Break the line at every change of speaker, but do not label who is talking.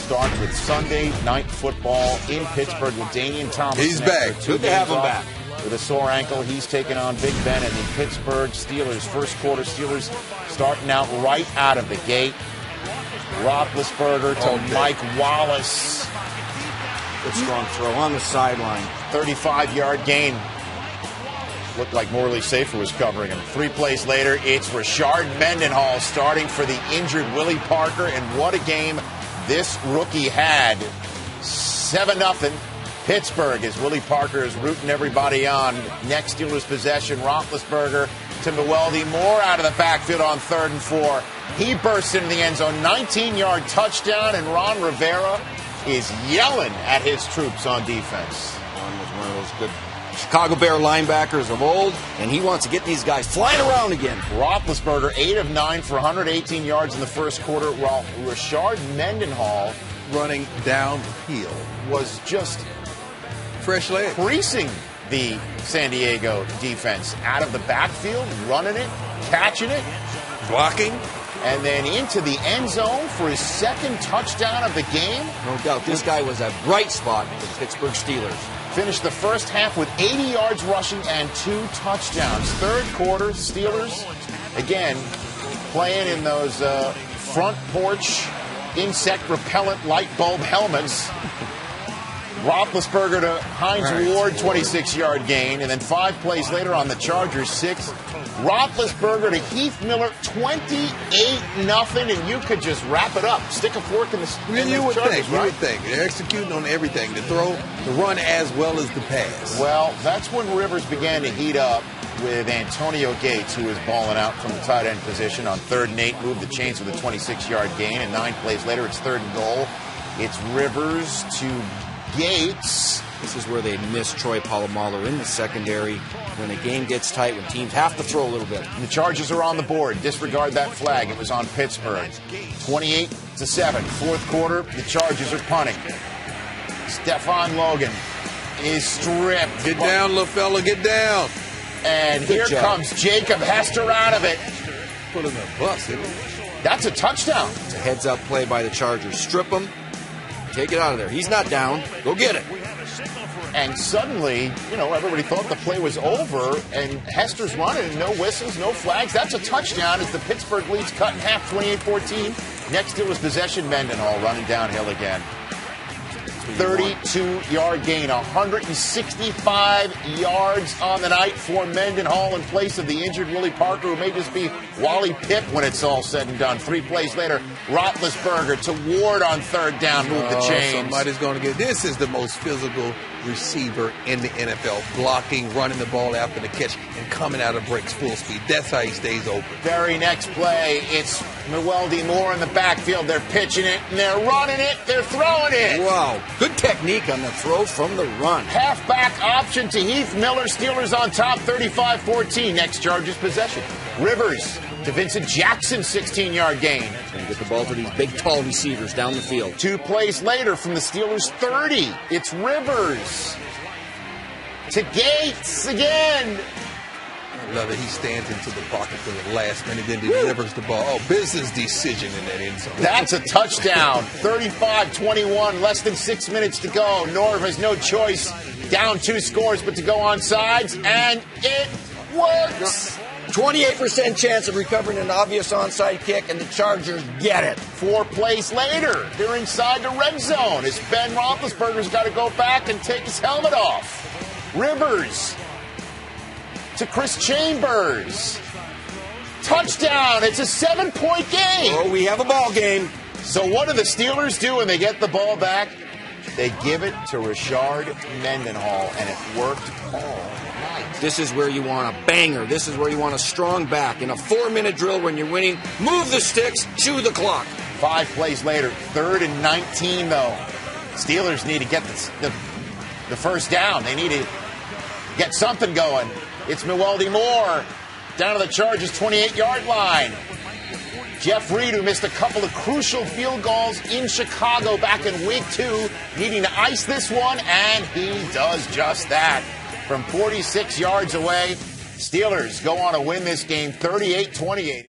start with Sunday Night Football in Pittsburgh with Damian Thomas.
He's back.
Good to have him back.
With a sore ankle, he's taking on Big Ben and the Pittsburgh Steelers. First quarter, Steelers starting out right out of the gate. Roethlisberger to Mike Wallace.
Good strong throw on the sideline.
35-yard gain. Looked like Morley Safer was covering him. 3 plays later, it's Rashard Mendenhall starting for the injured Willie Parker. And what a game this rookie had. 7-0. Pittsburgh as Willie Parker is rooting everybody on. Next Steelers possession, Roethlisberger to Mewelde Moore out of the backfield on 3rd and 4. He bursts into the end zone, 19-yard touchdown, and Ron Rivera is yelling at his troops on defense.
Ron was one of those good Chicago Bear linebackers of old, and he wants to get these guys flying around again.
Roethlisberger, 8 of 9 for 118 yards in the first quarter, while Rashard Mendenhall
Running downhill.
was just
Fresh leg.
creasing the San Diego defense. Out of the backfield, running it, catching it,
Blocking.
and then into the end zone for his second touchdown of the game.
No doubt, this guy was a bright spot for the Pittsburgh Steelers.
Finished the first half with 80 yards rushing and 2 touchdowns. Third quarter, Steelers, again, playing in those front porch insect repellent light bulb helmets. Roethlisberger to Hines Ward, 26-yard gain. And then 5 plays later on the Chargers, 6. Roethlisberger to Heath Miller, 28-0. And you could just wrap it up. Stick a fork in the
You would
Chargers,
think.
right?
You would think. They're executing on everything. The throw, the run, as well as the pass.
Well, that's when Rivers began to heat up with Antonio Gates, who was balling out from the tight end position on 3rd and 8, moved the chains with a 26-yard gain, and 9 plays later, it's 3rd and goal. It's Rivers to Gates.
This is where they miss Troy Polamalu in the secondary. When the game gets tight, when teams have to throw a little bit.
And the Chargers are on the board. Disregard that flag. It was on Pittsburgh. 28-7. Fourth quarter, the Chargers are punting. Stephon Logan is stripped.
Get down, little fella. Get down.
And
Good
here
job.
comes Jacob Hester out of it.
Put him in a bus. Isn't it?
That's a touchdown.
It's a heads-up play by the Chargers. Strip him. Take it out of there. He's not down. Go get it.
And suddenly, everybody thought the play was over, and Hester's running, and no whistles, no flags. That's a touchdown as the Pittsburgh lead's cut in half, 28-14. Next to his possession, Mendenhall running downhill again. 32-yard gain, 165 yards on the night for Mendenhall in place of the injured Willie Parker, who may just be Wally Pipp when it's all said and done. 3 plays later, Roethlisberger to Ward on 3rd down, move the chains.
Somebody's going to get. This is the most physical receiver in the NFL. Blocking, running the ball after the catch, and coming out of breaks full speed. That's how he stays open.
Very next play, it's Mewelde Moore in the backfield. They're pitching it, and they're running it, they're throwing it.
Wow. Good technique on the throw from the run.
Halfback option to Heath Miller. Steelers on top, 35-14. Next Chargers possession. Rivers to Vincent Jackson, 16-yard gain.
And get the ball to these big, tall receivers down the field.
2 plays later from the Steelers' 30. It's Rivers to Gates again.
I love it. He stands into the pocket for the last minute, then delivers the ball. Oh, business decision in that end zone.
That's a touchdown. 35-21, less than 6 minutes to go. Norv has no choice. Down 2 scores, but to go on sides, and it works.
28% chance of recovering an obvious onside kick, and the Chargers get it.
4 plays later, they're inside the red zone as Ben Roethlisberger's got to go back and take his helmet off. Rivers to Chris Chambers. Touchdown. It's a 7-point game.
Oh, we have a ball game.
So what do the Steelers do when they get the ball back? They give it to Rashard Mendenhall, and it worked all night.
This is where you want a banger. This is where you want a strong back. In a 4-minute drill when you're winning, move the sticks, chew the clock.
5 plays later, 3rd and 19, though. Steelers need to get the first down. They need to get something going. It's Mewelde Moore down to the Chargers' 28-yard line. Jeff Reed, who missed a couple of crucial field goals in Chicago back in Week 2, needing to ice this one, and he does just that. From 46 yards away, Steelers go on to win this game 38-28.